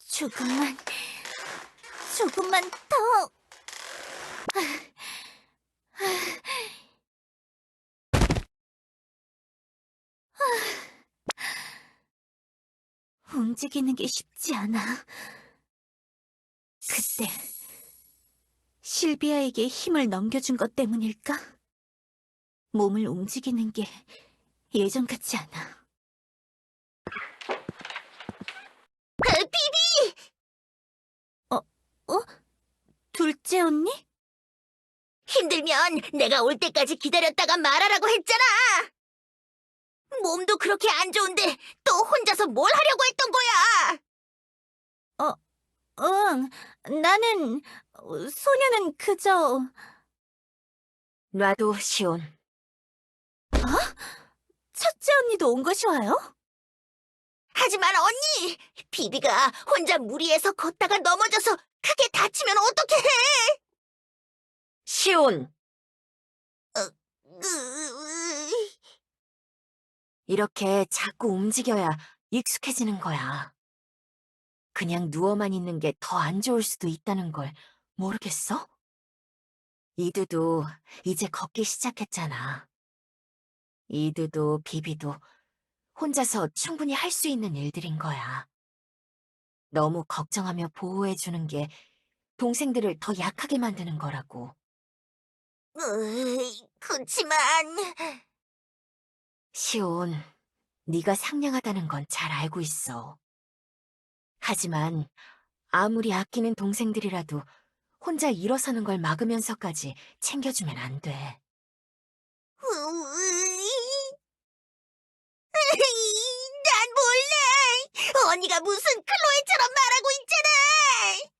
조금만, 조금만 더. 움직이는 게 쉽지 않아. 그때 실비아에게 힘을 넘겨준 것 때문일까? 몸을 움직이는 게 예전 같지 않아. 비비! 어? 둘째 언니? 힘들면 내가 올 때까지 기다렸다가 말하라고 했잖아. 몸도 그렇게 안 좋은데 또 혼자서 뭘 하려고 했던 거야? 응, 나는, 소녀는 그저, 놔도 시온. 첫째 언니도 온 것이 와요? 하지만 언니, 비비가 혼자 무리해서 걷다가 넘어져서 크게 다치면 어떡해? 시온. 이렇게 자꾸 움직여야 익숙해지는 거야. 그냥 누워만 있는 게 더 안 좋을 수도 있다는 걸 모르겠어? 이드도 이제 걷기 시작했잖아. 이드도 비비도 혼자서 충분히 할 수 있는 일들인 거야. 너무 걱정하며 보호해주는 게 동생들을 더 약하게 만드는 거라고. 그치만... 시온, 네가 상냥하다는 건 잘 알고 있어. 하지만 아무리 아끼는 동생들이라도 혼자 일어서는 걸 막으면서까지 챙겨주면 안 돼. 난 몰래! 언니가 무슨 클로에처럼 말하고 있잖아!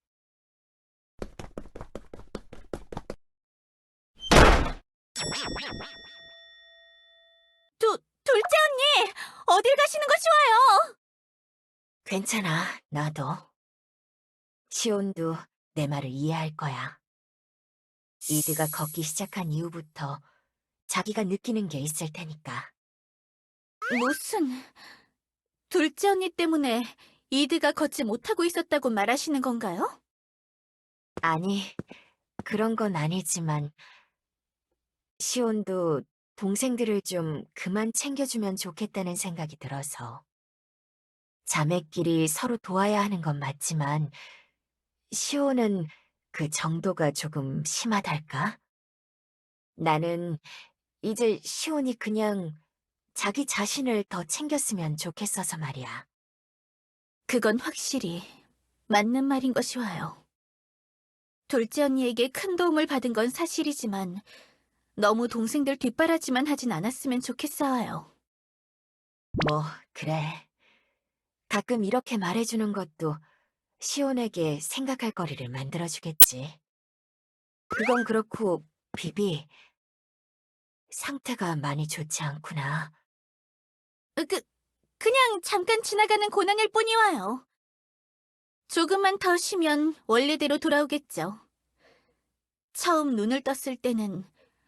둘째 언니! 어딜 가시는 것이 와요? 괜찮아, 나도. 시온도 내 말을 이해할 거야. 이드가 걷기 시작한 이후부터 자기가 느끼는 게 있을 테니까. 무슨, 둘째 언니 때문에 이드가 걷지 못하고 있었다고 말하시는 건가요? 아니, 그런 건 아니지만 시온도 동생들을 좀 그만 챙겨주면 좋겠다는 생각이 들어서. 자매끼리 서로 도와야 하는 건 맞지만 시온은 그 정도가 조금 심하달까? 나는 이제 시온이 그냥 자기 자신을 더 챙겼으면 좋겠어서 말이야. 그건 확실히 맞는 말인 것이 와요. 둘째 언니에게 큰 도움을 받은 건 사실이지만 너무 동생들 뒷바라지만 하진 않았으면 좋겠어요. 뭐, 그래. 가끔 이렇게 말해주는 것도 시온에게 생각할 거리를 만들어주겠지. 그건 그렇고, 비비, 상태가 많이 좋지 않구나. 그냥 잠깐 지나가는 고난일 뿐이와요. 조금만 더 쉬면 원래대로 돌아오겠죠. 처음 눈을 떴을 때는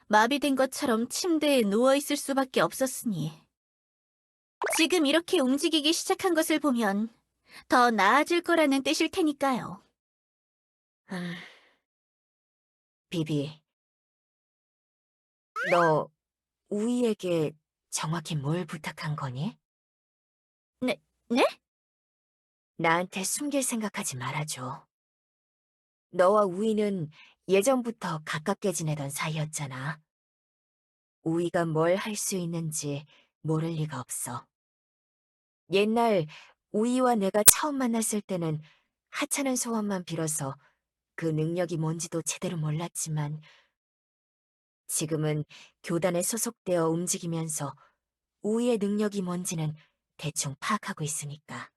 마비된 것처럼 침대에 누워있을 수밖에 없었으니 지금 이렇게 움직이기 시작한 것을 보면 더 나아질 거라는 뜻일 테니까요. 음, 비비, 너 우이에게 정확히 뭘 부탁한 거니? 네? 네? 나한테 숨길 생각하지 말아줘. 너와 우이는 예전부터 가깝게 지내던 사이였잖아. 우이가 뭘 할 수 있는지 모를 리가 없어. 옛날 우이와 내가 처음 만났을 때는 하찮은 소원만 빌어서 그 능력이 뭔지도 제대로 몰랐지만 지금은 교단에 소속되어 움직이면서 우이의 능력이 뭔지는 대충 파악하고 있으니까.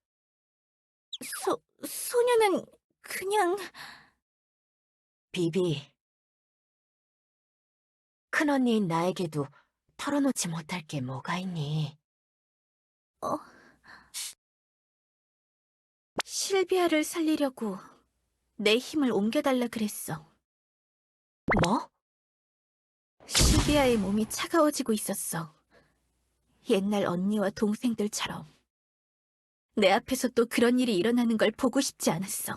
소녀는 그냥... 비비, 큰언니인 나에게도 털어놓지 못할 게 뭐가 있니? 어... 실비아를 살리려고 내 힘을 옮겨달라 그랬어. 뭐? 실비아의 몸이 차가워지고 있었어. 옛날 언니와 동생들처럼. 내 앞에서 또 그런 일이 일어나는 걸 보고 싶지 않았어.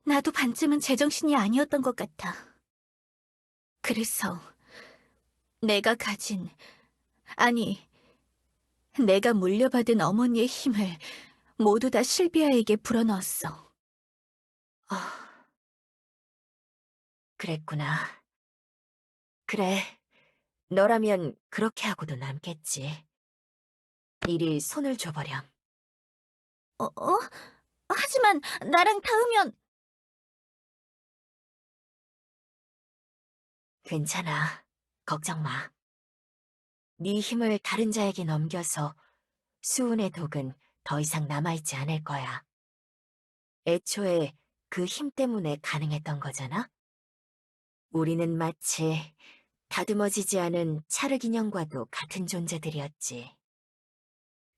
나도 반쯤은 제정신이 아니었던 것 같아. 그래서 내가 가진, 아니, 내가 물려받은 어머니의 힘을 모두 다 실비아에게 불어넣었어. 아, 그랬구나. 그래, 너라면 그렇게 하고도 남겠지. 이리 손을 줘버렴. 어? 하지만 나랑 닿으면 괜찮아. 걱정 마. 네 힘을 다른 자에게 넘겨서 수은의 독은 더 이상 남아있지 않을 거야. 애초에 그 힘 때문에 가능했던 거잖아? 우리는 마치 다듬어지지 않은 찰흙 인형과도 같은 존재들이었지.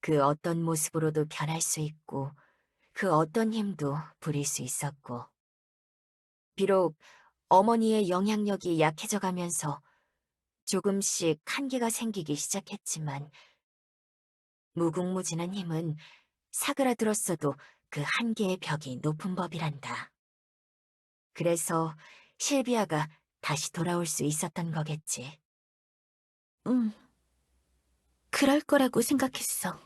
그 어떤 모습으로도 변할 수 있고, 그 어떤 힘도 부릴 수 있었고. 비록 어머니의 영향력이 약해져 가면서 조금씩 한계가 생기기 시작했지만, 무궁무진한 힘은 사그라들었어도 그 한계의 벽이 높은 법이란다. 그래서 실비아가 다시 돌아올 수 있었던 거겠지. 음, 그럴 거라고 생각했어.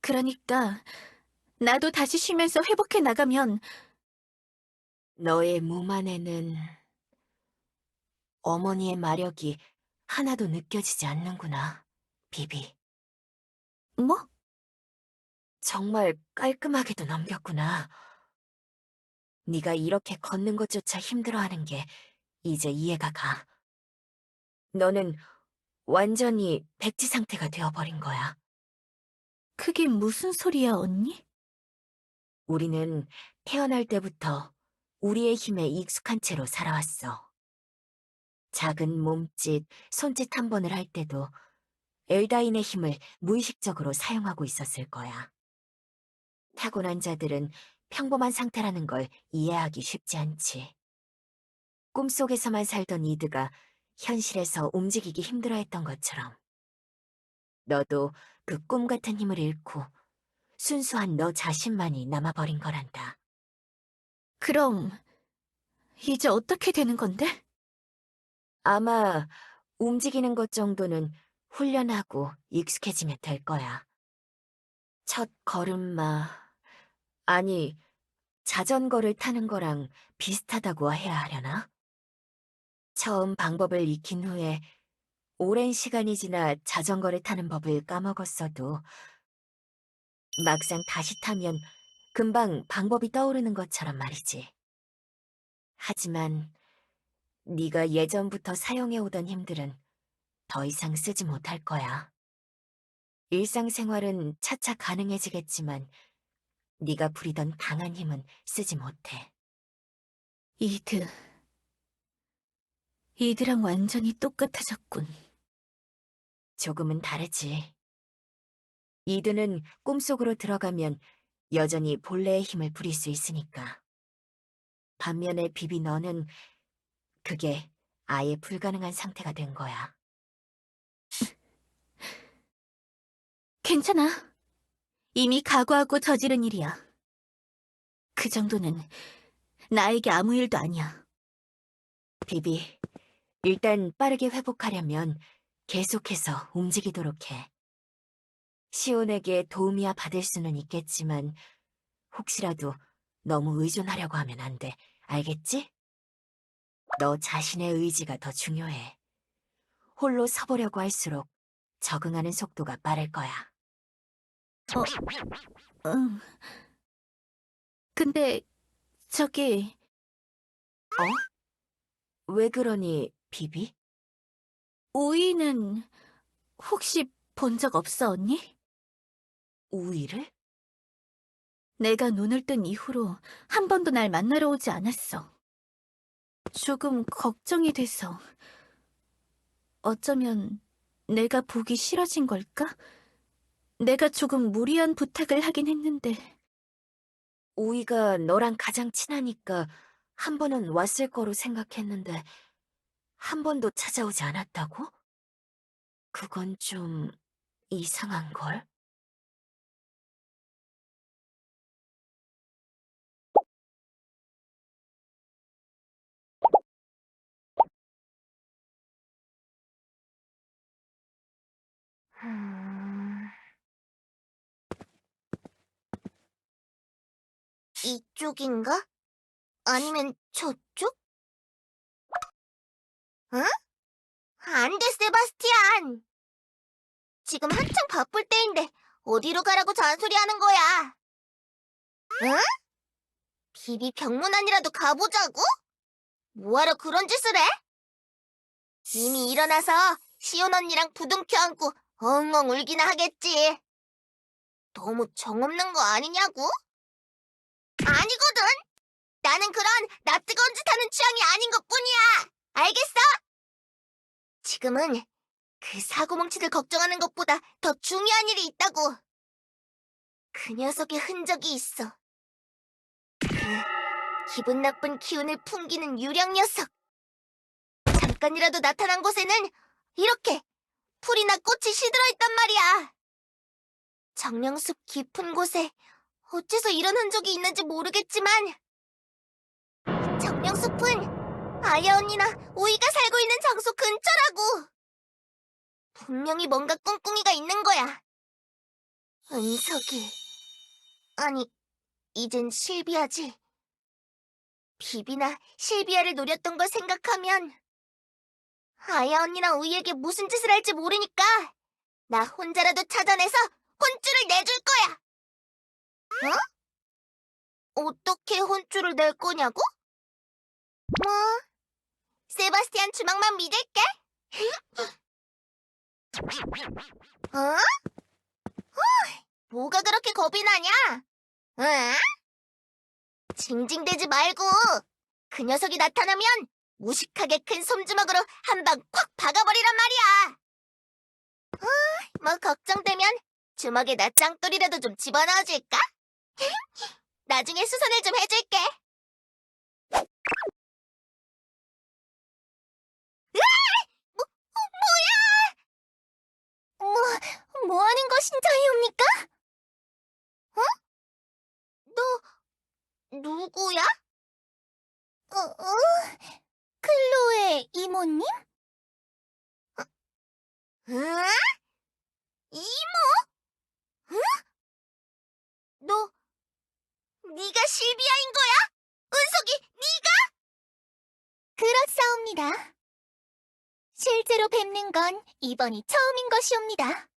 그러니까 나도 다시 쉬면서 회복해 나가면 너의 몸 안에는 어머니의 마력이 하나도 느껴지지 않는구나, 비비. 뭐? 정말 깔끔하게도 넘겼구나. 네가 이렇게 걷는 것조차 힘들어하는 게 이제 이해가 가. 너는 완전히 백지 상태가 되어버린 거야. 그게 무슨 소리야, 언니? 우리는 태어날 때부터 우리의 힘에 익숙한 채로 살아왔어. 작은 몸짓, 손짓 한 번을 할 때도 엘다인의 힘을 무의식적으로 사용하고 있었을 거야. 타고난 자들은 평범한 상태라는 걸 이해하기 쉽지 않지. 꿈속에서만 살던 이드가 현실에서 움직이기 힘들어했던 것처럼 너도 그 꿈 같은 힘을 잃고 순수한 너 자신만이 남아버린 거란다. 그럼 이제 어떻게 되는 건데? 아마 움직이는 것 정도는 훈련하고 익숙해지면 될 거야. 첫 걸음마, 아니, 자전거를 타는 거랑 비슷하다고 해야 하려나? 처음 방법을 익힌 후에 오랜 시간이 지나 자전거를 타는 법을 까먹었어도 막상 다시 타면 금방 방법이 떠오르는 것처럼 말이지. 하지만 네가 예전부터 사용해오던 힘들은 더 이상 쓰지 못할 거야. 일상생활은 차차 가능해지겠지만 네가 부리던 강한 힘은 쓰지 못해. 이드, 이드랑 완전히 똑같아졌군. 조금은 다르지. 이드는 꿈속으로 들어가면 여전히 본래의 힘을 부릴 수 있으니까. 반면에 비비 너는 그게 아예 불가능한 상태가 된 거야. 괜찮아. 이미 각오하고 저지른 일이야. 그 정도는 나에게 아무 일도 아니야. 비비, 일단 빠르게 회복하려면 계속해서 움직이도록 해. 시온에게 도움이야 받을 수는 있겠지만 혹시라도 너무 의존하려고 하면 안 돼. 알겠지? 너 자신의 의지가 더 중요해. 홀로 서보려고 할수록 적응하는 속도가 빠를 거야. 응. 근데 저기 왜 그러니, 비비? 오이는 혹시 본 적 없어, 언니? 우위를? 내가 눈을 뜬 이후로 한 번도 날 만나러 오지 않았어. 조금 걱정이 돼서. 어쩌면 내가 보기 싫어진 걸까? 내가 조금 무리한 부탁을 하긴 했는데. 우위가 너랑 가장 친하니까 한 번은 왔을 거로 생각했는데 한 번도 찾아오지 않았다고? 그건 좀 이상한걸? 이쪽인가? 아니면 저쪽? 응? 안 돼, 세바스티안! 지금 한창 바쁠 때인데 어디로 가라고 잔소리하는 거야? 응? 비비 병문안이라도 가보자고? 뭐하러 그런 짓을 해? 이미 일어나서 시온 언니랑 부둥켜 안고 엉엉 울기나 하겠지. 너무 정없는 거 아니냐고? 아니거든! 나는 그런 나 뜨거운 짓 하는 취향이 아닌 것뿐이야! 알겠어? 지금은 그 사고뭉치들 걱정하는 것보다 더 중요한 일이 있다고. 그 녀석의 흔적이 있어. 그 기분 나쁜 기운을 풍기는 유령 녀석. 잠깐이라도 나타난 곳에는 이렇게 풀이나 꽃이 시들어있단 말이야. 정령숲 깊은 곳에 어째서 이런 흔적이 있는지 모르겠지만 정령숲은 아야 언니나 오이가 살고 있는 장소 근처라고. 분명히 뭔가 꿍꿍이가 있는 거야. 은석이. 아니, 이젠 실비아지. 비비나 실비아를 노렸던 걸 생각하면 아야 언니나 우이에게 무슨 짓을 할지 모르니까 나 혼자라도 찾아내서 혼쭐을 내줄 거야. 어? 어떻게 혼쭐을 낼 거냐고? 뭐, 세바스티안 주먹만 믿을게. 어? 뭐가 그렇게 겁이 나냐? 응? 징징대지 말고 그 녀석이 나타나면 무식하게 큰 솜주먹으로 한 방 콱 박아버리란 말이야. 뭐 걱정되면 주먹에다 짱돌이라도 좀 집어넣어줄까? 나중에 수선을 좀 해줄게. 뭐 하는 것인자이옵니까? 어? 너 누구야? 클로에 이모님? 응? 이모? 응? 네가 실비아인 거야? 은석이, 네가? 그렇사옵니다. 실제로 뵙는 건 이번이 처음인 것이옵니다.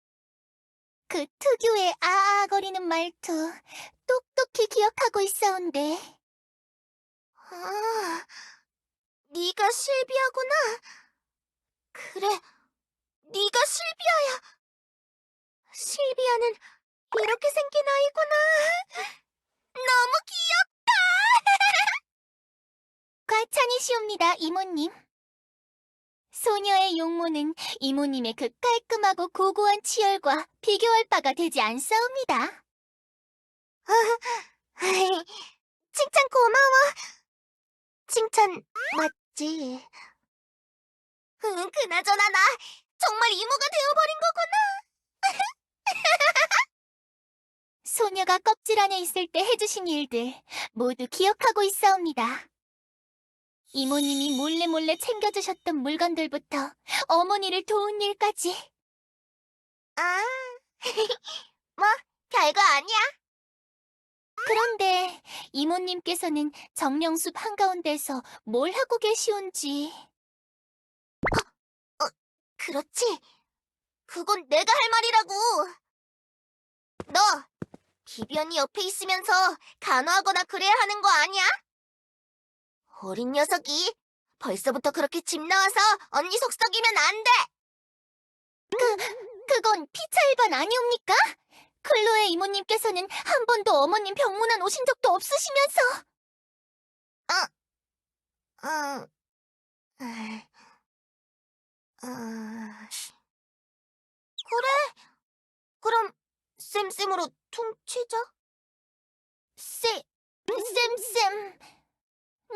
그 특유의 아아거리는 말투 똑똑히 기억하고 있사온데. 아, 네가 실비아구나. 그래, 네가 실비아야. 실비아는 이렇게 생긴 아이구나. 너무 귀엽다. 과찬이시옵니다, 이모님. 소녀의 용모는 이모님의 그 깔끔하고 고고한 치열과 비교할 바가 되지 않사옵니다. 칭찬 고마워. 칭찬 맞지? 응, 그나저나 나 정말 이모가 되어버린 거구나. 소녀가 껍질 안에 있을 때 해주신 일들 모두 기억하고 있사옵니다. 이모님이 몰래 챙겨주셨던 물건들부터 어머니를 도운 일까지. 아, 뭐 별거 아니야. 그런데 이모님께서는 정령숲 한가운데서 뭘 하고 계시온지. 그렇지. 그건 내가 할 말이라고. 너 비비 언니 옆에 있으면서 간호하거나 그래야 하는 거 아니야? 어린 녀석이 벌써부터 그렇게 집 나와서 언니 속 썩이면 안 돼! 그건 피차일반 아니옵니까? 클로에 이모님께서는 한 번도 어머님 병문안 오신 적도 없으시면서. 어, 그래, 그럼 쌤쌤으로 퉁치자. 쌤.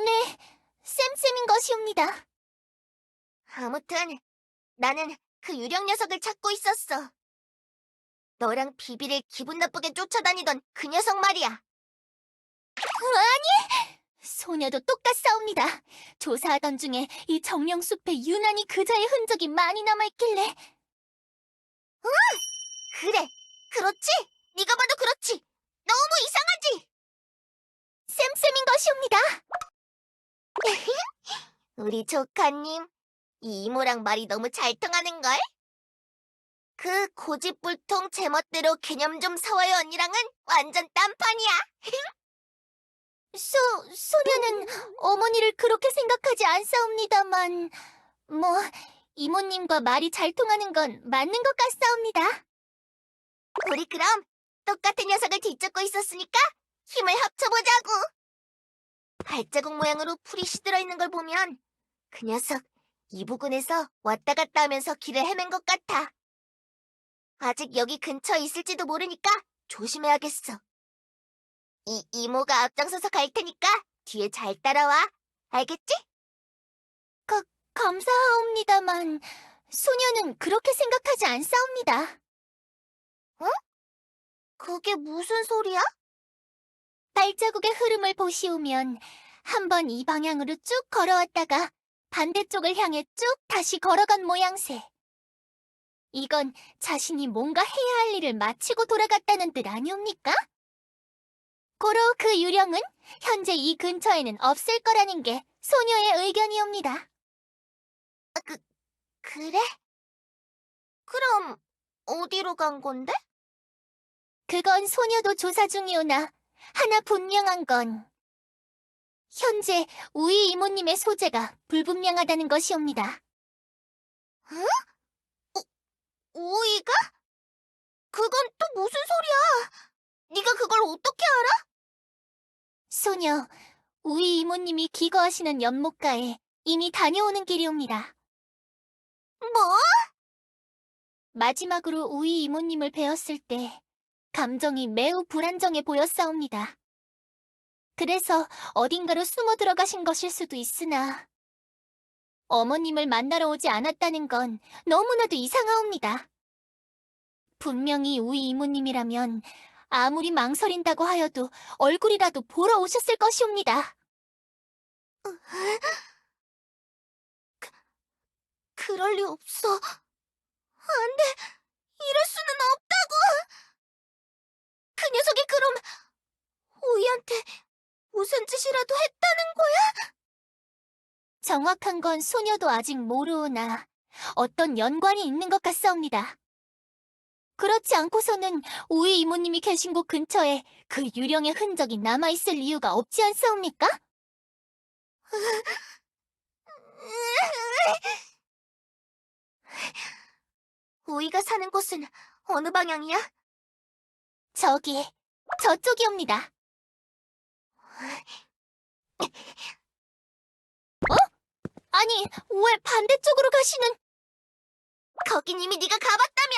네, 쌤쌤인 것이옵니다. 아무튼 나는 그 유령 녀석을 찾고 있었어. 너랑 비비를 기분 나쁘게 쫓아다니던 그 녀석 말이야. 아니! 소녀도 똑같사옵니다. 조사하던 중에 이 정령숲에 유난히 그자의 흔적이 많이 남아있길래. 그래, 그렇지? 네가 봐도 그렇지. 너무 이상하지? 쌤쌤인 것이옵니다. 우리 조카님, 이 이모랑 말이 너무 잘 통하는걸? 그 고집불통 제멋대로 개념 좀 사와요 언니랑은 완전 딴판이야. 소녀는 어머니를 그렇게 생각하지 않사옵니다만, 뭐, 이모님과 말이 잘 통하는 건 맞는 것 같사옵니다. 우리 그럼 똑같은 녀석을 뒤쫓고 있었으니까 힘을 합쳐보자고. 발자국 모양으로 풀이 시들어 있는 걸 보면 그 녀석 이 부근에서 왔다 갔다 하면서 길을 헤맨 것 같아. 아직 여기 근처에 있을지도 모르니까 조심해야겠어. 이 이모가 앞장서서 갈 테니까 뒤에 잘 따라와. 알겠지? 감사하옵니다만 소녀는 그렇게 생각하지 않사옵니다. 어? 그게 무슨 소리야? 발자국의 흐름을 보시오면 한번 이 방향으로 쭉 걸어왔다가 반대쪽을 향해 쭉 다시 걸어간 모양새. 이건 자신이 뭔가 해야 할 일을 마치고 돌아갔다는 뜻 아니옵니까? 고로 그 유령은 현재 이 근처에는 없을 거라는 게 소녀의 의견이옵니다. 그래? 그럼 어디로 간 건데? 그건 소녀도 조사 중이오나 하나 분명한 건 현재 우이 이모님의 소재가 불분명하다는 것이옵니다. 응? 우이가? 그건 또 무슨 소리야? 네가 그걸 어떻게 알아? 소녀, 우이 이모님이 기거하시는 연못가에 이미 다녀오는 길이옵니다. 뭐? 마지막으로 우이 이모님을 뵈었을 때 감정이 매우 불안정해 보였사옵니다. 그래서 어딘가로 숨어 들어가신 것일 수도 있으나 어머님을 만나러 오지 않았다는 건 너무나도 이상하옵니다. 분명히 우이 이모님이라면 아무리 망설인다고 하여도 얼굴이라도 보러 오셨을 것이옵니다. 그럴 리 없어. 안 돼. 이럴 수는 없다고. 그 녀석이 그럼 우이한테 무슨 짓이라도 했다는 거야? 정확한 건 소녀도 아직 모르오나 어떤 연관이 있는 것 같사옵니다. 그렇지 않고서는 우이 이모님이 계신 곳 근처에 그 유령의 흔적이 남아있을 이유가 없지 않사옵니까? 우이가 사는 곳은 어느 방향이야? 저쪽이옵니다. 아니, 왜 반대쪽으로 가시는? 거긴 이미 네가 가봤다며!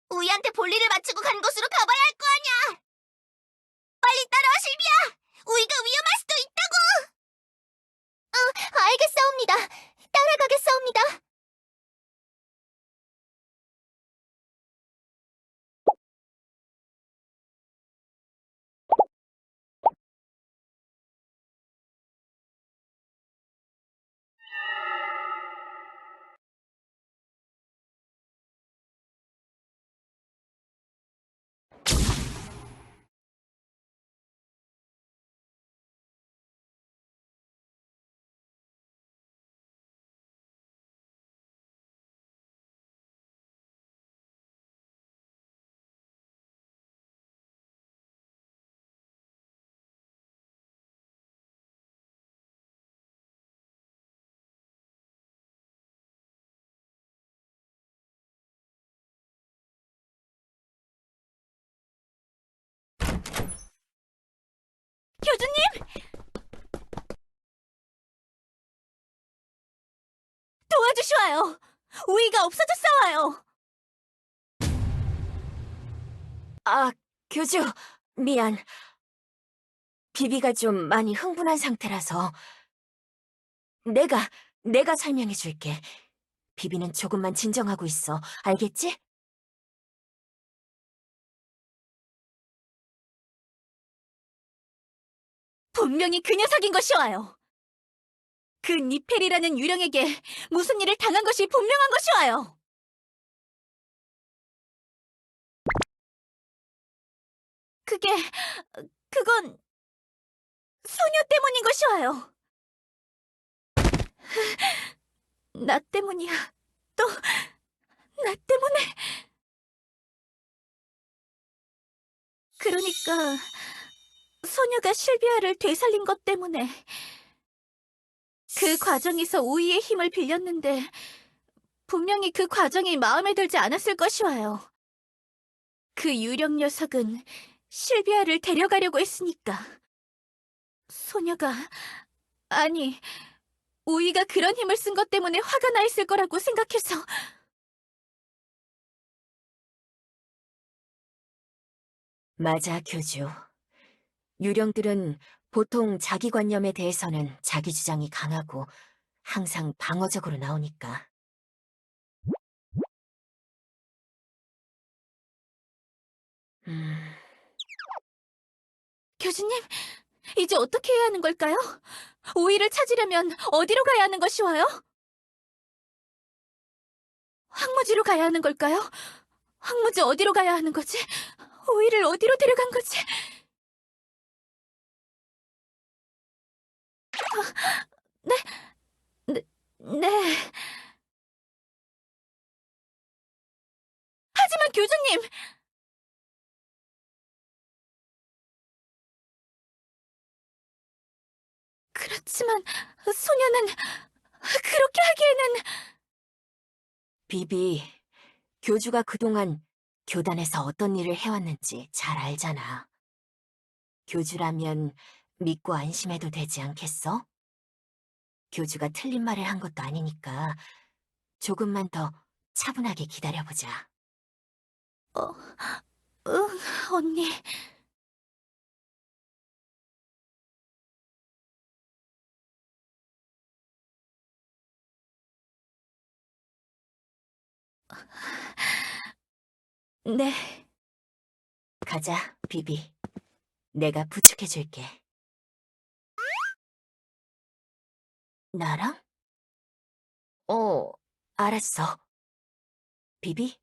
우이한테 볼일을 마치고 간 곳으로 가봐야 할 거 아냐! 빨리 따라와, 실비야! 우이가 위험할 수도 있다고! 알겠사옵니다. 따라가겠사옵니다. 교주님! 도와주시와요! 우이가 없어졌사와요! 아, 교주, 미안. 비비가 좀 많이 흥분한 상태라서. 내가 설명해 줄게. 비비는 조금만 진정하고 있어. 알겠지? 분명히 그 녀석인 것이와요! 그 니펠이라는 유령에게 무슨 일을 당한 것이 분명한 것이와요! 그건 소녀 때문인 것이와요. 나 때문이야. 또 나 때문에. 그러니까 소녀가 실비아를 되살린 것 때문에 그 과정에서 우이의 힘을 빌렸는데 분명히 그 과정이 마음에 들지 않았을 것이와요. 그 유령 녀석은 실비아를 데려가려고 했으니까. 소녀가, 아니, 우이가 그런 힘을 쓴 것 때문에 화가 나 있을 거라고 생각해서. 맞아, 교주. 유령들은 보통 자기관념에 대해서는 자기 주장이 강하고 항상 방어적으로 나오니까. 음, 교수님, 이제 어떻게 해야 하는 걸까요? 우이를 찾으려면 어디로 가야 하는 것이와요? 황무지로 가야 하는 걸까요? 황무지 어디로 가야 하는 거지? 우이를 어디로 데려간 거지? 네, 네, 네. 하지만 교주님! 그렇지만 소녀는 그렇게 하기에는. 비비, 교주가 그동안 교단에서 어떤 일을 해왔는지 잘 알잖아. 교주라면 믿고 안심해도 되지 않겠어? 교주가 틀린 말을 한 것도 아니니까 조금만 더 차분하게 기다려보자. 어, 응, 언니. 네. 가자, 비비. 내가 부축해줄게. 나랑? 알았어. 비비,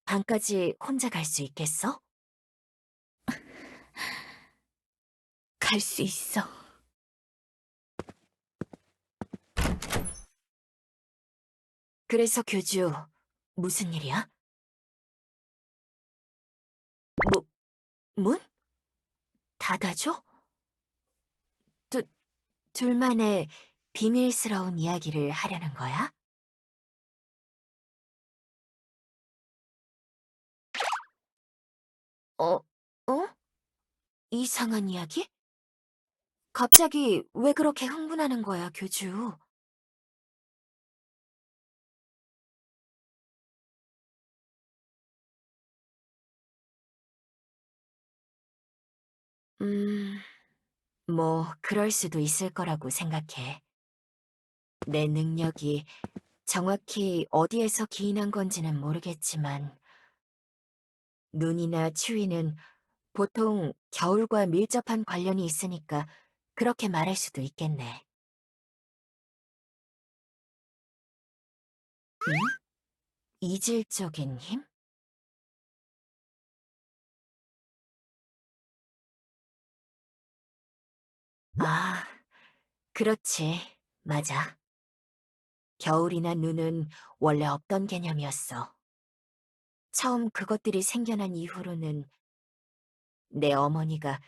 방까지 혼자 갈 수 있겠어? 갈 수 있어. 그래서 교주, 무슨 일이야? 뭐, 문? 닫아줘? 두, 둘만의 비밀스러운 이야기를 하려는 거야? 어, 어? 이상한 이야기? 갑자기 왜 그렇게 흥분하는 거야, 교주? 음, 그럴 수도 있을 거라고 생각해. 내 능력이 정확히 어디에서 기인한 건지는 모르겠지만, 눈이나 추위는 보통 겨울과 밀접한 관련이 있으니까 그렇게 말할 수도 있겠네. 응? 이질적인 힘? 아, 그렇지. 맞아. 겨울이나 눈은 원래 없던 개념이었어. 처음 그것들이 생겨난 이후로는 내 어머니가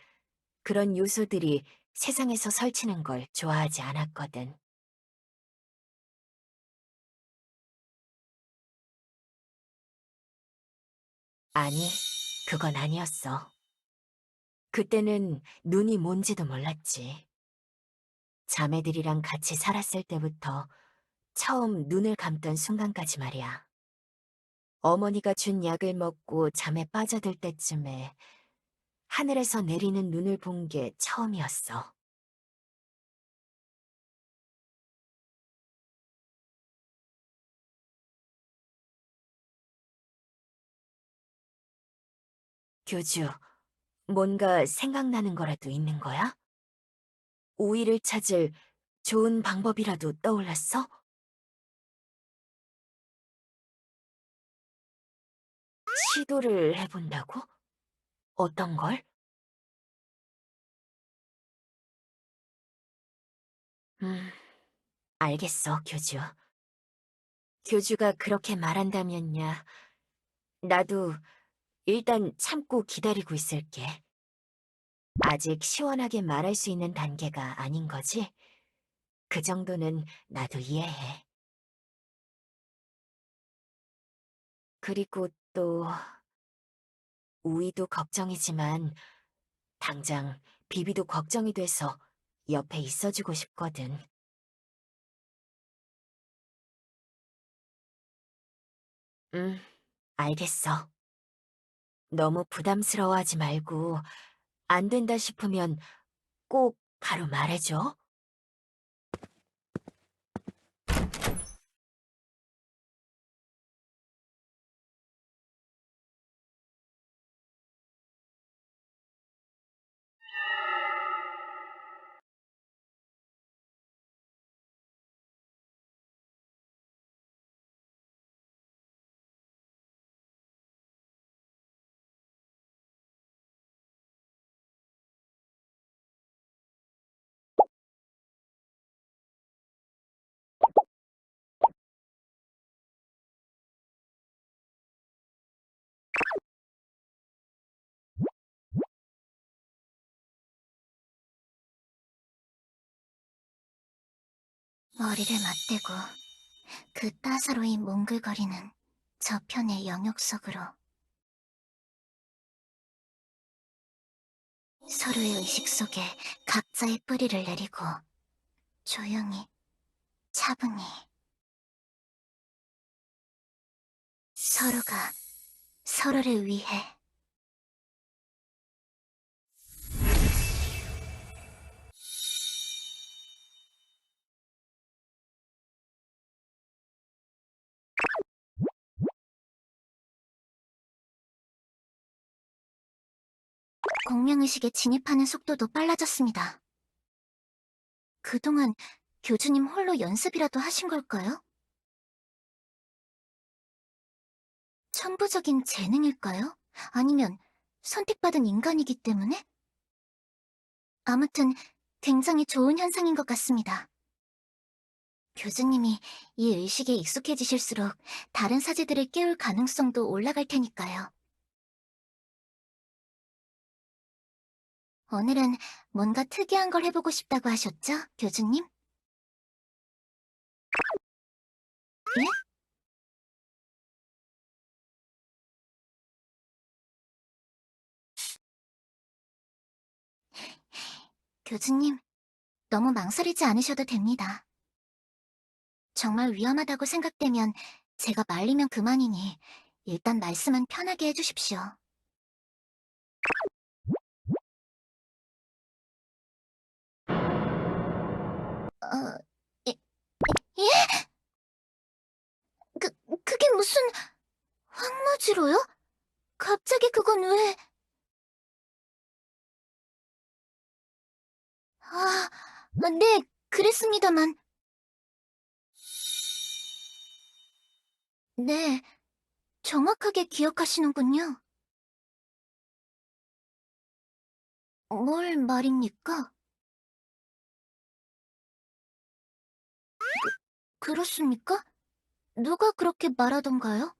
그런 요소들이 세상에서 설치는 걸 좋아하지 않았거든. 아니, 그건 아니었어. 그때는 눈이 뭔지도 몰랐지. 자매들이랑 같이 살았을 때부터 처음 눈을 감던 순간까지 말이야. 어머니가 준 약을 먹고 잠에 빠져들 때쯤에 하늘에서 내리는 눈을 본 게 처음이었어. 교주, 뭔가 생각나는 거라도 있는 거야? 우위를 찾을 좋은 방법이라도 떠올랐어? 시도를 해본다고? 어떤 걸? 알겠어, 교주. 교주가 그렇게 말한다면야, 나도 일단 참고 기다리고 있을게. 아직 시원하게 말할 수 있는 단계가 아닌 거지? 그 정도는 나도 이해해. 그리고 또, 우이도 걱정이지만, 당장 비비도 걱정이 돼서 옆에 있어주고 싶거든. 응, 알겠어. 너무 부담스러워하지 말고, 안 된다 싶으면 꼭 바로 말해줘. 머리를 맞대고 그 따사로이 몽글거리는 저편의 영역 속으로 서로의 의식 속에 각자의 뿌리를 내리고 조용히 차분히 서로가 서로를 위해 공명의식에 진입하는 속도도 빨라졌습니다. 그동안 교주님 홀로 연습이라도 하신 걸까요? 천부적인 재능일까요? 아니면 선택받은 인간이기 때문에? 아무튼 굉장히 좋은 현상인 것 같습니다. 교주님이 이 의식에 익숙해지실수록 다른 사제들을 깨울 가능성도 올라갈 테니까요. 오늘은 뭔가 특이한 걸 해보고 싶다고 하셨죠, 교주님? 예? 교주님, 너무 망설이지 않으셔도 됩니다. 정말 위험하다고 생각되면 제가 말리면 그만이니 일단 말씀은 편하게 해주십시오. 어, 예? 예? 그, 그게 무슨 황무지로요? 갑자기 그건 왜... 아, 네, 그랬습니다만... 네, 정확하게 기억하시는군요. 뭘 말입니까? 그렇습니까? 누가 그렇게 말하던가요?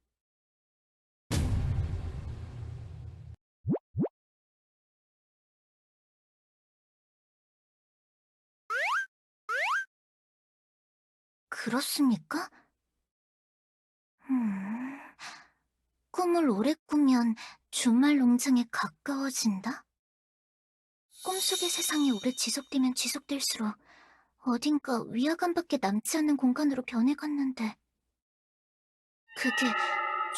그렇습니까? 음... 꿈을 오래 꾸면 주말 농장에 가까워진다? 꿈속의 세상이 오래 지속되면 지속될수록 어딘가 위화감밖에 남지 않는 공간으로 변해갔는데 그게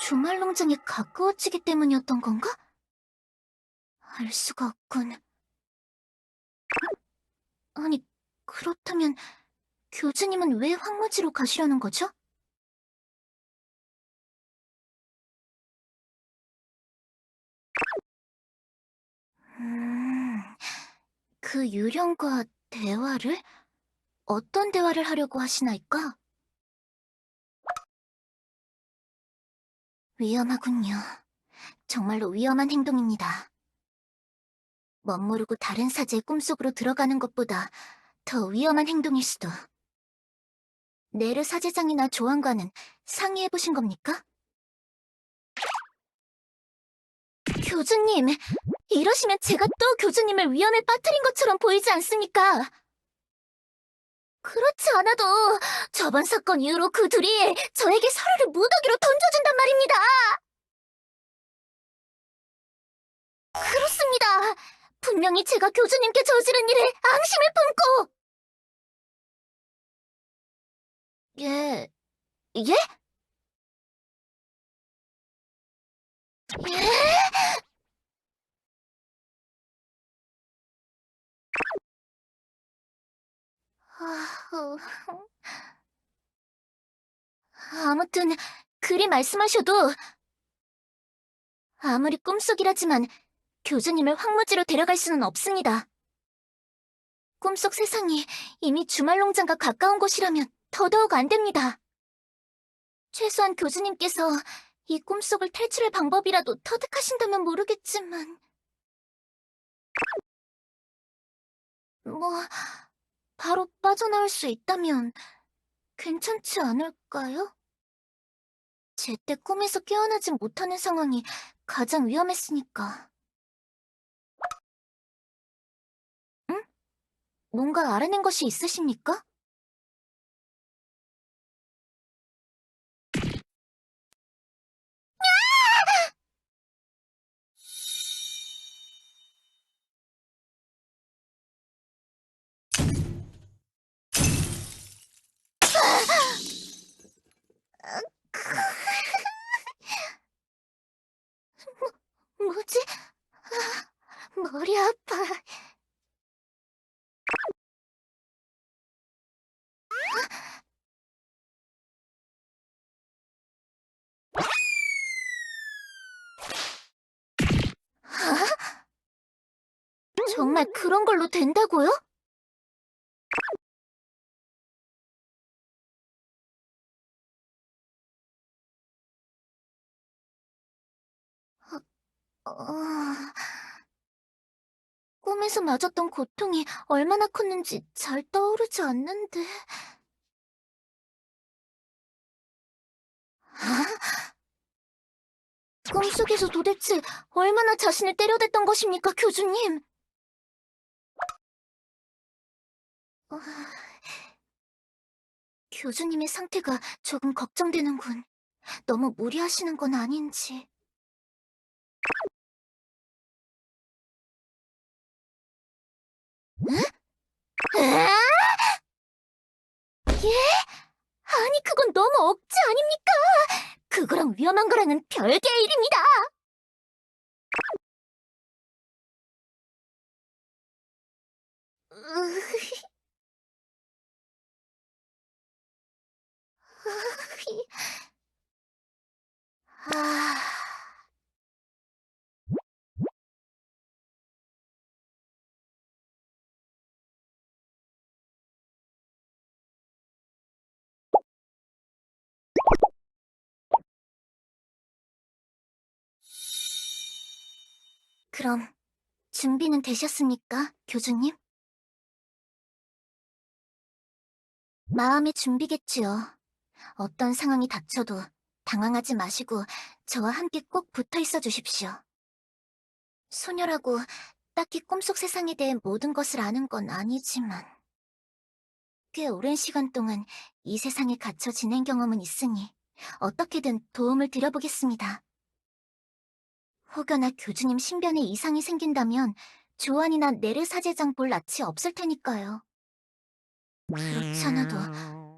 주말 농장에 가까워지기 때문이었던 건가? 알 수가 없군. 아니, 그렇다면 교주님은 왜 황무지로 가시려는 거죠? 음, 그 유령과 대화를? 어떤 대화를 하려고 하시나이까? 위험하군요. 정말로 위험한 행동입니다. 멋모르고 다른 사제의 꿈속으로 들어가는 것보다 더 위험한 행동일 수도. 네르 사제장이나 조언과는 상의해보신 겁니까? 교주님, 이러시면 제가 또 교주님을 위험에 빠뜨린 것처럼 보이지 않습니까? 그렇지 않아도 저번 사건 이후로 그 둘이 저에게 서로를 무더기로 던져준단 말입니다. 그렇습니다. 분명히 제가 교주님께 저지른 일에 앙심을 품고. 예, 예? 예? 아무튼 그리 말씀하셔도 아무리 꿈속이라지만 교주님을 황무지로 데려갈 수는 없습니다. 꿈속 세상이 이미 주말농장과 가까운 곳이라면 더더욱 안 됩니다. 최소한 교주님께서 이 꿈속을 탈출할 방법이라도 터득하신다면 모르겠지만 뭐 바로 빠져나올 수 있다면 괜찮지 않을까요? 제때 꿈에서 깨어나지 못하는 상황이 가장 위험했으니까. 응? 뭔가 알아낸 것이 있으십니까? 뭐지? 머리 아파. 정말 그런 걸로 된다고요? 어... 꿈에서 맞았던 고통이 얼마나 컸는지 잘 떠오르지 않는데... 꿈속에서 도대체 얼마나 자신을 때려댔던 것입니까, 교주님? 어... 교주님의 상태가 조금 걱정되는군. 너무 무리하시는 건 아닌지... 응? 에? 예? 아니, 그건 너무 억지 아닙니까? 그거랑 위험한 거랑은 별개의 일입니다. 아... 그럼 준비는 되셨습니까, 교주님? 마음의 준비겠지요. 어떤 상황이 닥쳐도 당황하지 마시고 저와 함께 꼭 붙어 있어 주십시오. 소녀라고 딱히 꿈속 세상에 대해 모든 것을 아는 건 아니지만 꽤 오랜 시간 동안 이 세상에 갇혀 지낸 경험은 있으니 어떻게든 도움을 드려보겠습니다. 혹여나 교주님 신변에 이상이 생긴다면 조안이나 네르 사제장 볼 낯이 없을 테니까요. 그렇지 않아도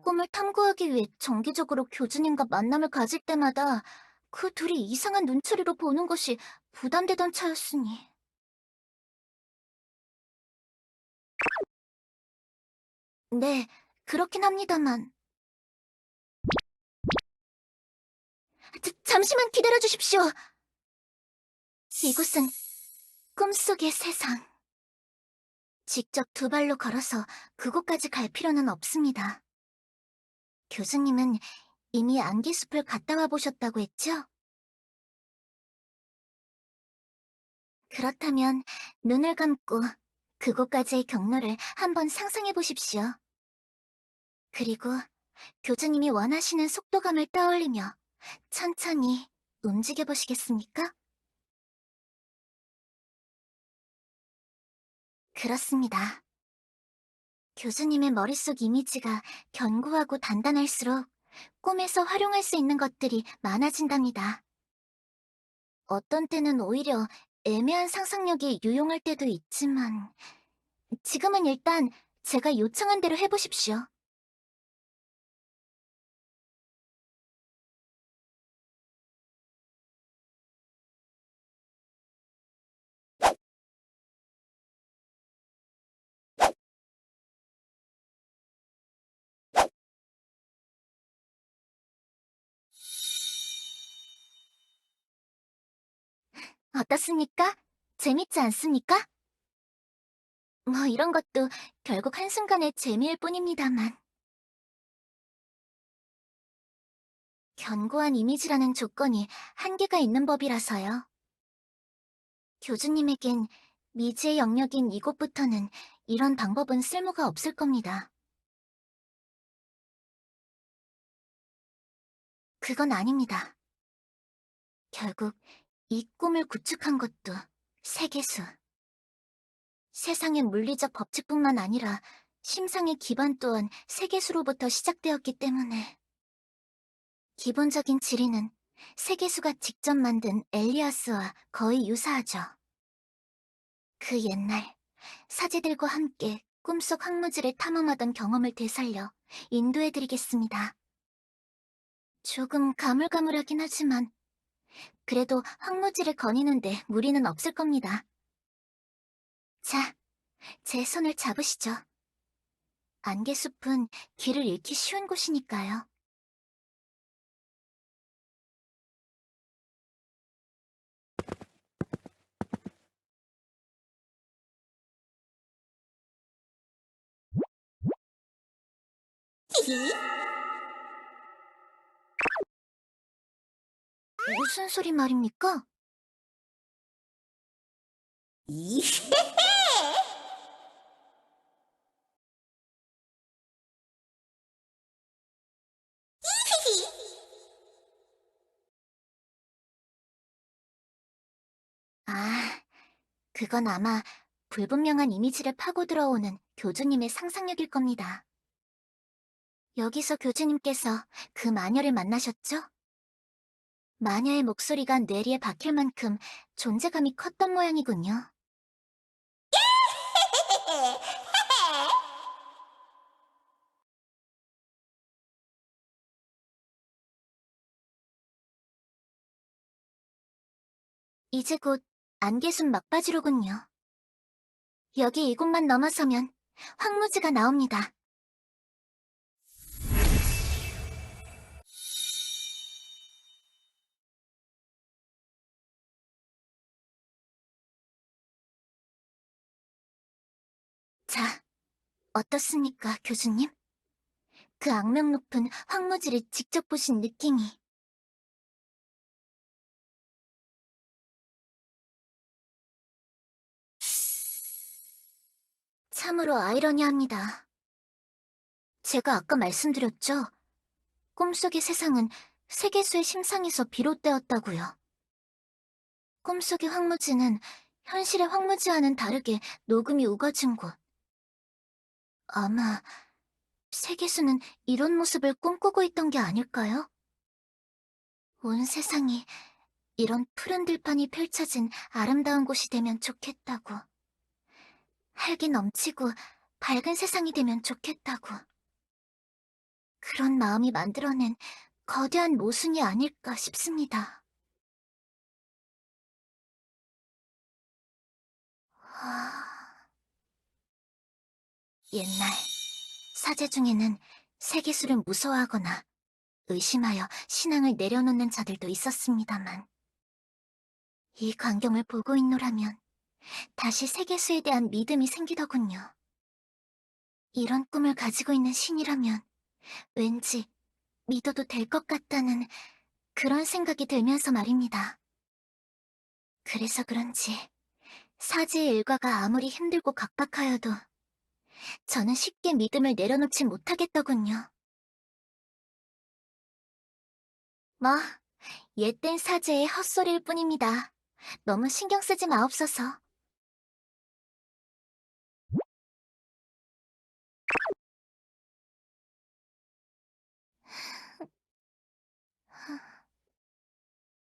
꿈을 탐구하기 위해 정기적으로 교주님과 만남을 가질 때마다 그 둘이 이상한 눈초리로 보는 것이 부담되던 차였으니. 네, 그렇긴 합니다만. 잠시만 기다려 주십시오. 이곳은 꿈속의 세상. 직접 두 발로 걸어서 그곳까지 갈 필요는 없습니다. 교수님은 이미 안개숲을 갔다 와 보셨다고 했죠? 그렇다면 눈을 감고 그곳까지의 경로를 한번 상상해 보십시오. 그리고 교주님이 원하시는 속도감을 떠올리며 천천히 움직여 보시겠습니까? 그렇습니다. 교수님의 머릿속 이미지가 견고하고 단단할수록 꿈에서 활용할 수 있는 것들이 많아진답니다. 어떤 때는 오히려 애매한 상상력이 유용할 때도 있지만, 지금은 일단 제가 요청한 대로 해보십시오. 어떻습니까? 재밌지 않습니까? 뭐 이런 것도 결국 한순간의 재미일 뿐입니다만. 견고한 이미지라는 조건이 한계가 있는 법이라서요. 교주님에겐 미지의 영역인 이곳부터는 이런 방법은 쓸모가 없을 겁니다. 그건 아닙니다. 결국 이 꿈을 구축한 것도 세계수. 세상의 물리적 법칙뿐만 아니라 심상의 기반 또한 세계수로부터 시작되었기 때문에 기본적인 지리는 세계수가 직접 만든 엘리아스와 거의 유사하죠. 그 옛날 사제들과 함께 꿈속 황무지를 탐험하던 경험을 되살려 인도해드리겠습니다. 조금 가물가물하긴 하지만 그래도 황무지를 거니는데 무리는 없을 겁니다. 자, 제 손을 잡으시죠. 안개숲은 길을 잃기 쉬운 곳이니까요. 무슨 소리 말입니까? 아, 그건 아마 불분명한 이미지를 파고 들어오는 교주님의 상상력일 겁니다. 여기서 교주님께서 그 마녀를 만나셨죠? 마녀의 목소리가 뇌리에 박힐 만큼 존재감이 컸던 모양이군요. 이제 곧 안개숲 막바지로군요. 여기 이곳만 넘어서면 황무지가 나옵니다. 자, 어떻습니까, 교수님? 그 악명 높은 황무지를 직접 보신 느낌이. 참으로 아이러니합니다. 제가 아까 말씀드렸죠? 꿈속의 세상은 세계수의 심상에서 비롯되었다고요. 꿈속의 황무지는 현실의 황무지와는 다르게 녹음이 우거진 곳. 아마 세계수는 이런 모습을 꿈꾸고 있던 게 아닐까요? 온 세상이 이런 푸른 들판이 펼쳐진 아름다운 곳이 되면 좋겠다고. 활기 넘치고 밝은 세상이 되면 좋겠다고. 그런 마음이 만들어낸 거대한 모순이 아닐까 싶습니다. 옛날 사제 중에는 세계수를 무서워하거나 의심하여 신앙을 내려놓는 자들도 있었습니다만 이 광경을 보고 있노라면 다시 세계수에 대한 믿음이 생기더군요. 이런 꿈을 가지고 있는 신이라면 왠지 믿어도 될 것 같다는 그런 생각이 들면서 말입니다. 그래서 그런지 사제의 일과가 아무리 힘들고 각박하여도 저는 쉽게 믿음을 내려놓지 못하겠더군요. 뭐, 옛된 사제의 헛소리일 뿐입니다. 너무 신경 쓰지 마옵소서.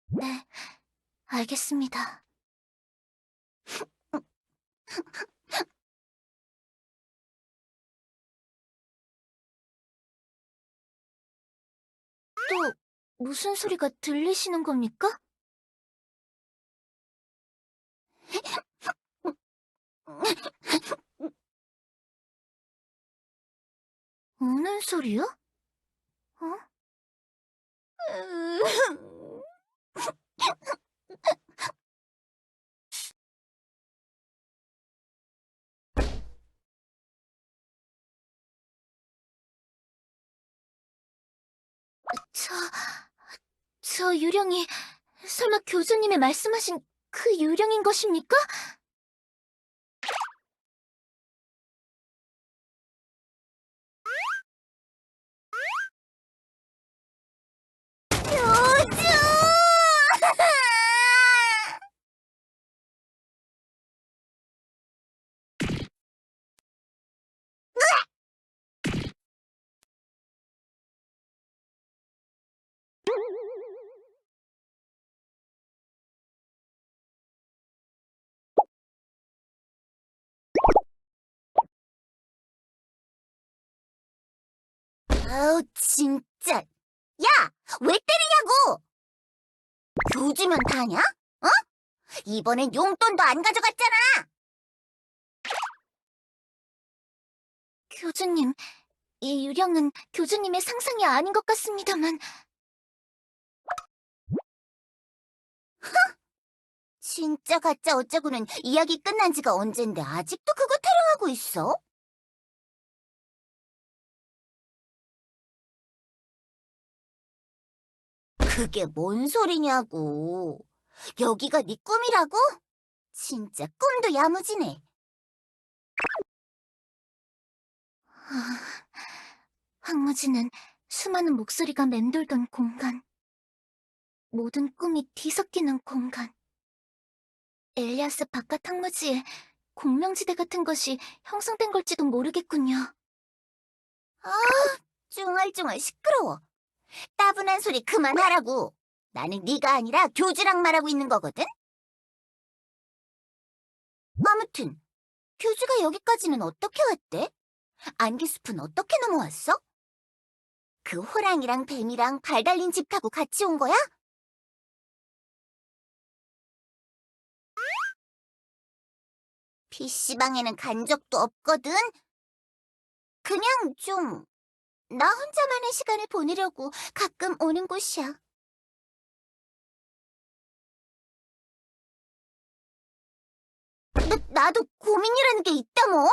네, 알겠습니다. 또 무슨 소리가 들리시는 겁니까? 우는 소리요? 어? 저, 저 유령이 설마 교주님이 말씀하신 그 유령인 것입니까? 교주! 아우, 진짜. 야! 왜 때리냐고! 교주면 다냐? 어? 이번엔 용돈도 안 가져갔잖아! 교주님, 이 유령은 교주님의 상상이 아닌 것 같습니다만. 진짜 가짜 어쩌고는 이야기 끝난 지가 언젠데 아직도 그거 타령하고 있어? 그게 뭔 소리냐고. 여기가 네 꿈이라고? 진짜 꿈도 야무지네. 황무지는 수많은 목소리가 맴돌던 공간. 모든 꿈이 뒤섞이는 공간. 엘리아스 바깥 황무지에 공명지대 같은 것이 형성된 걸지도 모르겠군요. 아, 쭝얼쭝얼 시끄러워. 따분한 소리 그만하라고. 나는 네가 아니라 교주랑 말하고 있는 거거든? 아무튼 교주가 여기까지는 어떻게 왔대? 안개숲은 어떻게 넘어왔어? 그 호랑이랑 뱀이랑 발 달린 집 타고 같이 온 거야? PC방에는 간 적도 없거든? 그냥 좀 나 혼자만의 시간을 보내려고 가끔 오는 곳이야. 나도 고민이라는 게 있다 뭐?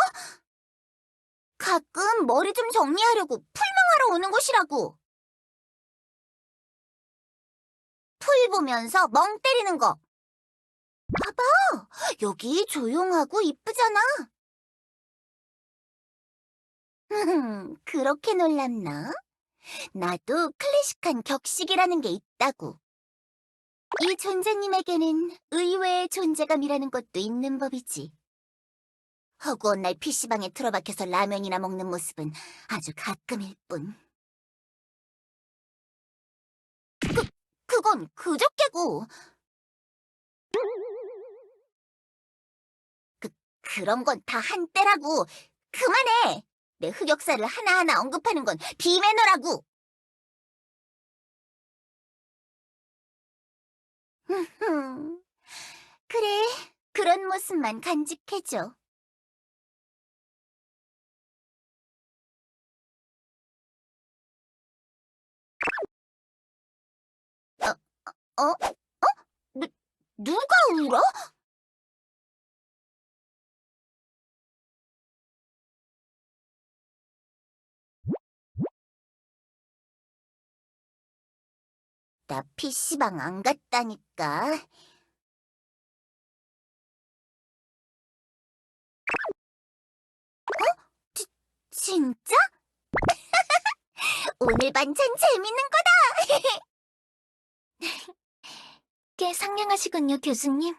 가끔 머리 좀 정리하려고 풀멍하러 오는 곳이라고. 풀 보면서 멍 때리는 거. 봐봐, 여기 조용하고 이쁘잖아. 그렇게 놀랐나? 나도 클래식한 격식이라는 게 있다고. 이 존재님에게는 의외의 존재감이라는 것도 있는 법이지. 허구한 날 PC방에 틀어박혀서 라면이나 먹는 모습은 아주 가끔일 뿐. 그건 그저께고. 그런 건 다 한때라고. 그만해! 내 흑역사를 하나하나 언급하는 건 비매너라고. 그래, 그런 모습만 간직해줘. 어? 누, 누가 울어? 나 PC방 안 갔다니까. 진짜? 오늘 반찬 재밌는 거다! 꽤 상냥하시군요, 교수님.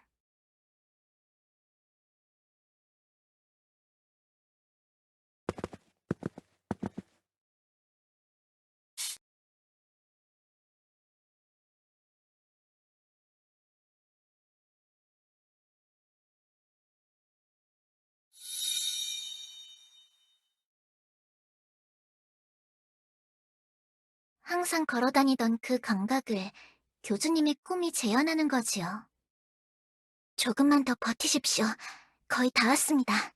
항상 걸어다니던 그 감각을 교주님의 꿈이 재현하는 거지요. 조금만 더 버티십시오. 거의 다 왔습니다.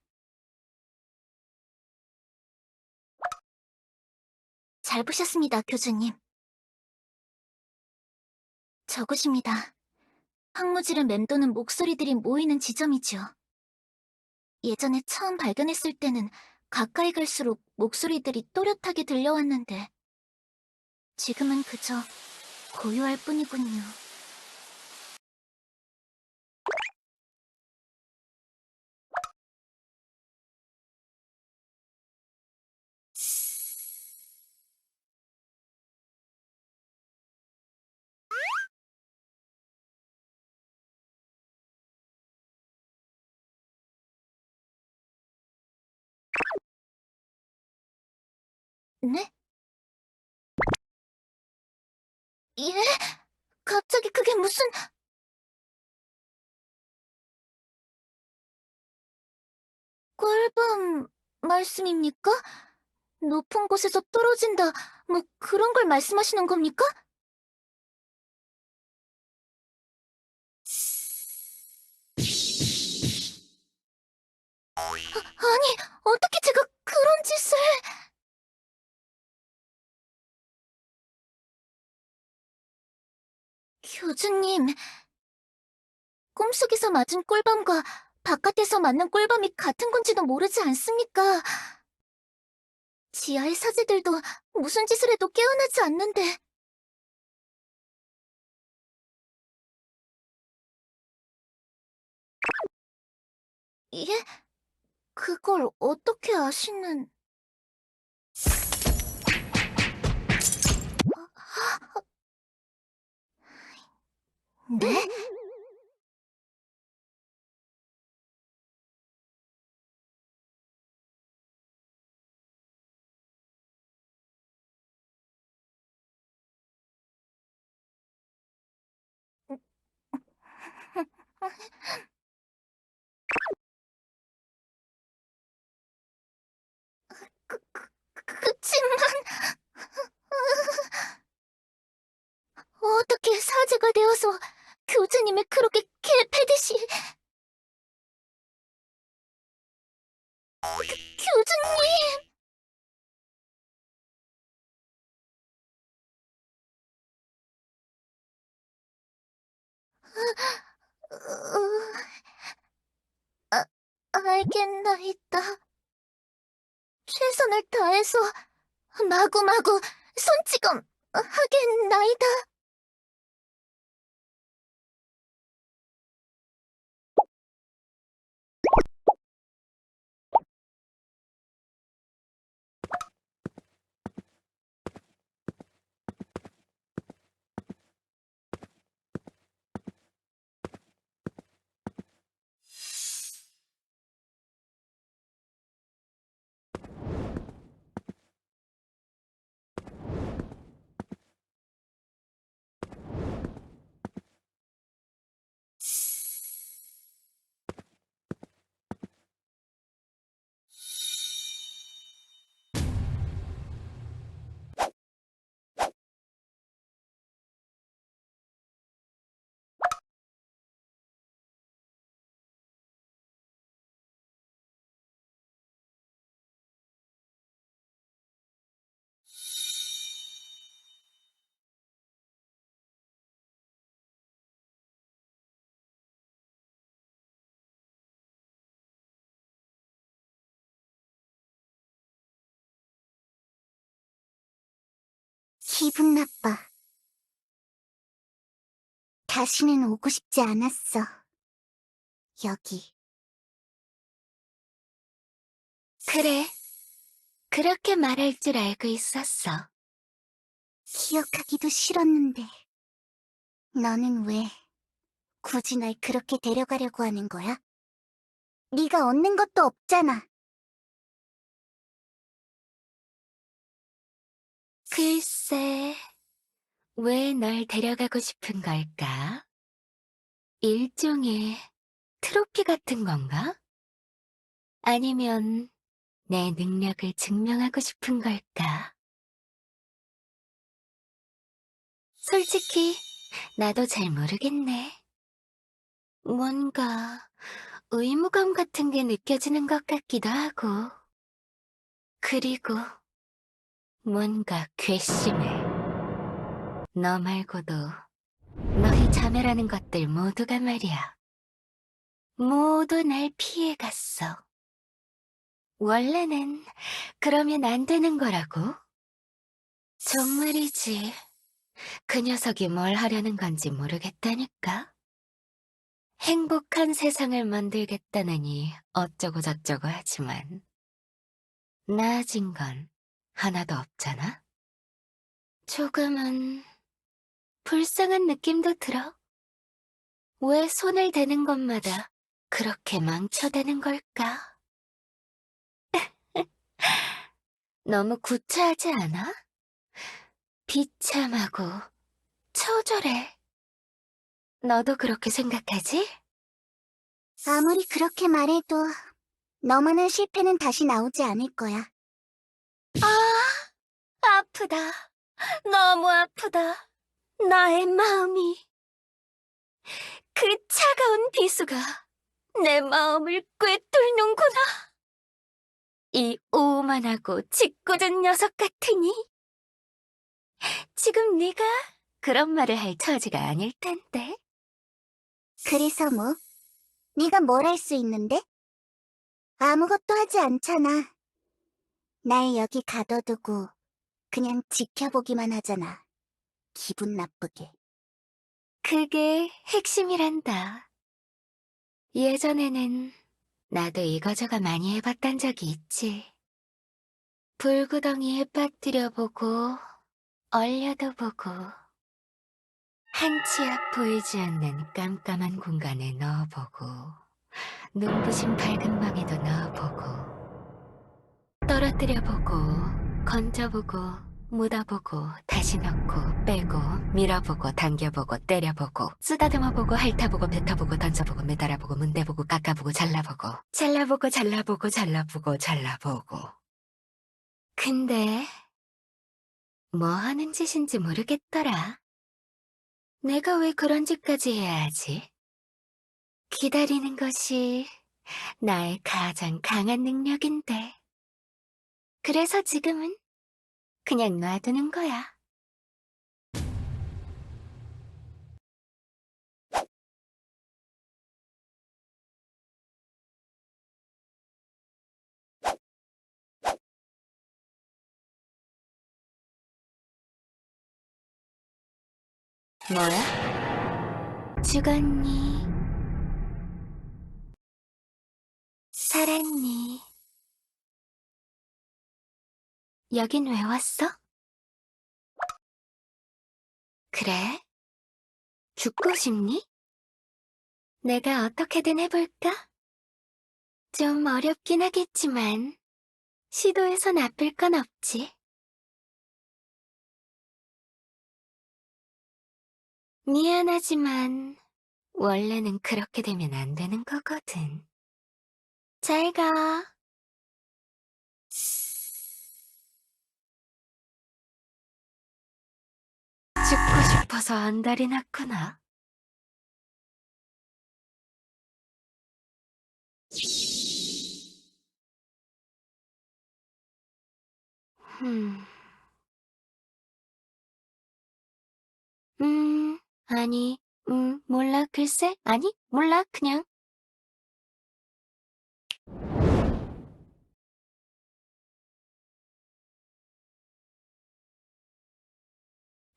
잘 보셨습니다, 교주님. 저곳입니다. 황무지를 맴도는 목소리들이 모이는 지점이죠. 예전에 처음 발견했을 때는 가까이 갈수록 목소리들이 또렷하게 들려왔는데 지금은 그저 고요할 뿐이군요. 네? 예? 갑자기 그게 무슨... 꿀밤 말씀입니까? 높은 곳에서 떨어진다, 뭐 그런 걸 말씀하시는 겁니까? 아니, 어떻게 제가 그런 짓을... 교주님, 꿈속에서 맞은 꿀밤과 바깥에서 맞는 꿀밤이 같은 건지도 모르지 않습니까? 지하의 사제들도 무슨 짓을 해도 깨어나지 않는데... 예? 그걸 어떻게 아시는... 네? 그치만... 어떻게 사제가 되어서 교주님을 그렇게 개패듯이... 교주님! 아, 알겠나이다. 최선을 다해서 마구마구 손찌검 하겠나이다. 기분 나빠. 다시는 오고 싶지 않았어. 여기. 그래. 그렇게 말할 줄 알고 있었어. 기억하기도 싫었는데. 너는 왜 굳이 날 그렇게 데려가려고 하는 거야? 네가 얻는 것도 없잖아. 글쎄, 왜 널 데려가고 싶은 걸까? 일종의 트로피 같은 건가? 아니면 내 능력을 증명하고 싶은 걸까? 솔직히 나도 잘 모르겠네. 뭔가 의무감 같은 게 느껴지는 것 같기도 하고, 그리고 뭔가 괘씸해. 너 말고도 너의 자매라는 것들 모두가 말이야. 모두 날 피해갔어. 원래는 그러면 안 되는 거라고. 정말이지. 그 녀석이 뭘 하려는 건지 모르겠다니까. 행복한 세상을 만들겠다느니 어쩌고 저쩌고 하지만 나아진 건 하나도 없잖아. 조금은 불쌍한 느낌도 들어. 왜 손을 대는 것마다 그렇게 망쳐대는 걸까? 너무 구차하지 않아? 비참하고 처절해. 너도 그렇게 생각하지? 아무리 그렇게 말해도 너만한 실패는 다시 나오지 않을 거야. 아프다. 너무 아프다. 나의 마음이. 그 차가운 비수가 내 마음을 꿰뚫는구나. 이 오만하고 짓궂은 녀석 같으니. 지금 네가 그런 말을 할 처지가 아닐 텐데. 그래서 뭐? 네가 뭘 할 수 있는데? 아무것도 하지 않잖아. 날 여기 가둬두고 그냥 지켜보기만 하잖아. 기분 나쁘게. 그게 핵심이란다. 예전에는 나도 이거저거 많이 해봤단 적이 있지. 불구덩이에 빠뜨려보고, 얼려도 보고, 한치 앞 보이지 않는 깜깜한 공간에 넣어보고, 눈부신 밝은 방에도 넣어보고, 떨어뜨려보고, 건져보고, 묻어보고, 다시 넣고, 빼고, 밀어보고, 당겨보고, 때려보고, 쓰다듬어보고, 핥아보고, 뱉어보고, 던져보고, 매달아보고, 문대보고, 깎아보고, 잘라보고, 잘라보고, 잘라보고, 잘라보고, 잘라보고. 근데 뭐 하는 짓인지 모르겠더라. 내가 왜 그런 짓까지 해야 하지? 기다리는 것이 나의 가장 강한 능력인데. 그래서 지금은 그냥 놔두는 거야. 뭐야? 죽었니? 살았니? 여긴 왜 왔어? 그래? 죽고 싶니? 내가 어떻게든 해볼까? 좀 어렵긴 하겠지만 시도해서 나쁠 건 없지. 미안하지만 원래는 그렇게 되면 안 되는 거거든. 잘 가. 죽고 싶어서 안달이 났구나. 음, 아니, 몰라, 글쎄, 아니, 몰라, 그냥.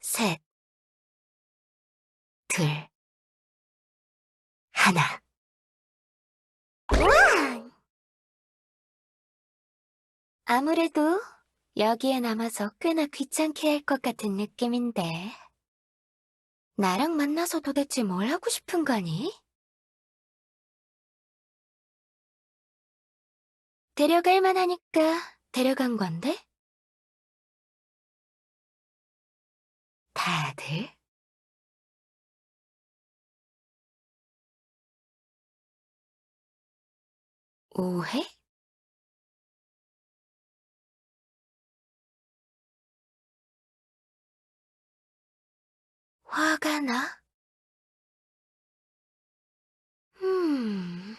셋, 둘, 하나. 우와! 아무래도 여기에 남아서 꽤나 귀찮게 할 것 같은 느낌인데. 나랑 만나서 도대체 뭘 하고 싶은 거니? 데려갈 만하니까 데려간 건데? 다들? 오해? 화가 나? 음...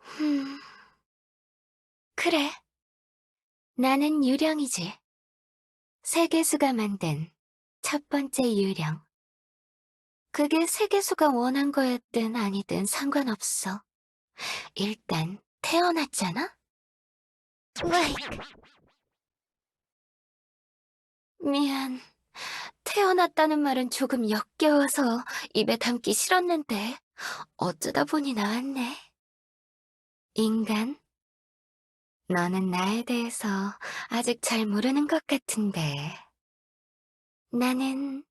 흠... 그래. 나는 유령이지. 세계수가 만든 첫 번째 유령. 그게 세계수가 원한 거였든 아니든 상관없어. 일단 태어났잖아? 으악, 미안. 태어났다는 말은 조금 역겨워서 입에 담기 싫었는데 어쩌다 보니 나왔네. 인간, 너는 나에 대해서 아직 잘 모르는 것 같은데. 나는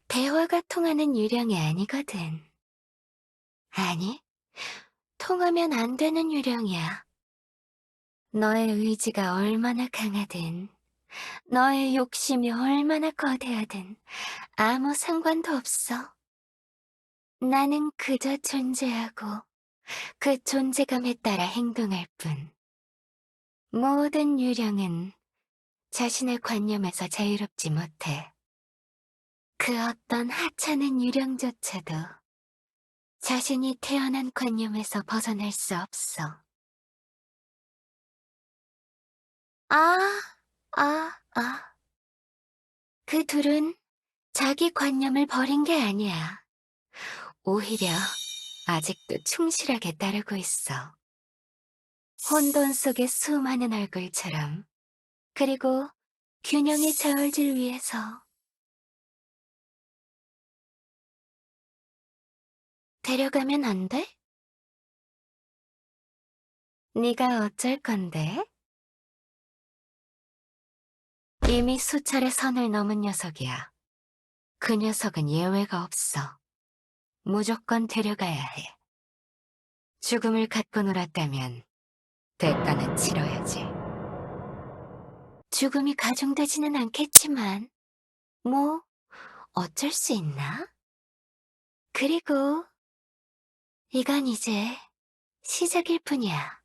대화가 통하는 유령이 아니거든. 아니, 통하면 안 되는 유령이야. 너의 의지가 얼마나 강하든, 너의 욕심이 얼마나 거대하든 아무 상관도 없어. 나는 그저 존재하고 그 존재감에 따라 행동할 뿐. 모든 유령은 자신의 관념에서 자유롭지 못해. 그 어떤 하찮은 유령조차도 자신이 태어난 관념에서 벗어날 수 없어. 아, 아. 그 둘은 자기 관념을 버린 게 아니야. 오히려 아직도 충실하게 따르고 있어. 혼돈 속의 수많은 얼굴처럼. 그리고 균형의 저울질 위해서. 데려가면 안 돼? 네가 어쩔 건데? 이미 수차례 선을 넘은 녀석이야. 그 녀석은 예외가 없어. 무조건 데려가야 해. 죽음을 갖고 놀았다면 대가는 치러야지. 죽음이 가중되지는 않겠지만, 뭐, 어쩔 수 있나? 그리고 이건 이제 시작일 뿐이야.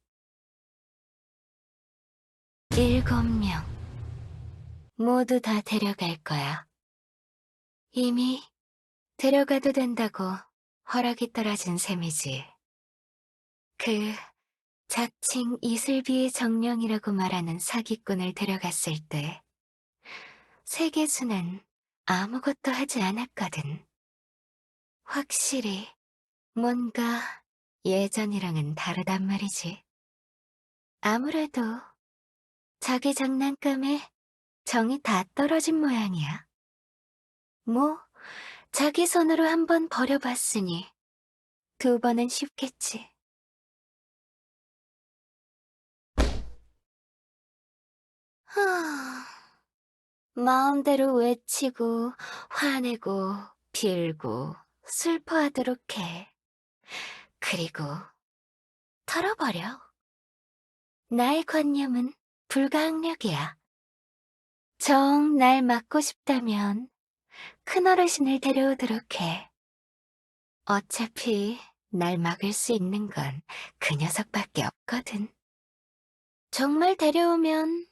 7명 모두 다 데려갈 거야. 이미 데려가도 된다고 허락이 떨어진 셈이지. 그 자칭 이슬비의 정령이라고 말하는 사기꾼을 데려갔을 때 세계수는 아무것도 하지 않았거든. 확실히 뭔가 예전이랑은 다르단 말이지. 아무래도 자기 장난감에 정이 다 떨어진 모양이야. 뭐, 자기 손으로 한번 버려봤으니 2번은 쉽겠지. 하... 마음대로 외치고, 화내고, 빌고, 슬퍼하도록 해. 그리고 털어버려. 나의 관념은 불가항력이야. 정 날 막고 싶다면 큰어르신을 데려오도록 해. 어차피 날 막을 수 있는 건 그 녀석밖에 없거든. 정말 데려오면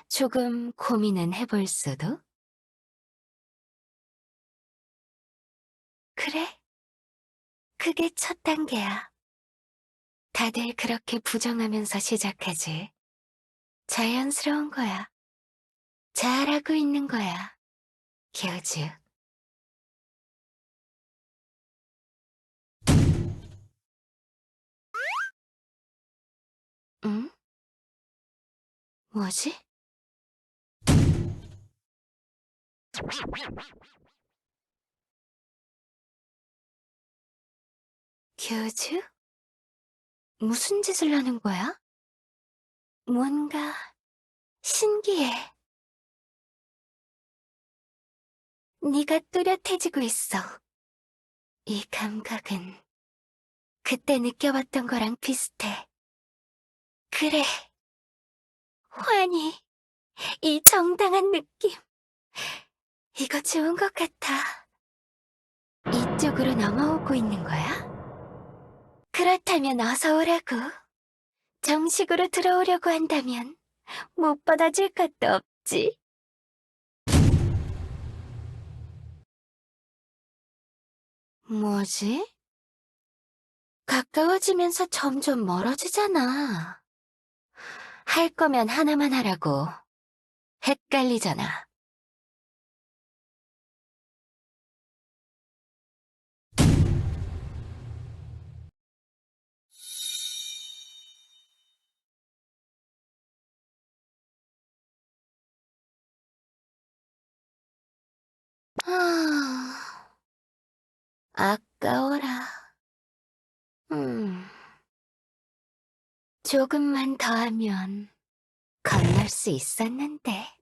조금 고민은 해볼 수도? 그래, 그게 첫 단계야. 다들 그렇게 부정하면서 시작하지. 자연스러운 거야. 잘하고 있는 거야, 교주. 응? 뭐지? 교주? 무슨 짓을 하는 거야? 뭔가 신기해. 네가 뚜렷해지고 있어. 이 감각은 그때 느껴봤던 거랑 비슷해. 그래, 환희, 이 정당한 느낌. 이거 좋은 것 같아. 이쪽으로 넘어오고 있는 거야? 그렇다면 어서 오라고. 정식으로 들어오려고 한다면 못 받아줄 것도 없지. 뭐지? 가까워지면서 점점 멀어지잖아. 할 거면 하나만 하라고. 헷갈리잖아. 아, 아까워라. 조금만 더 하면 건널 수 있었는데.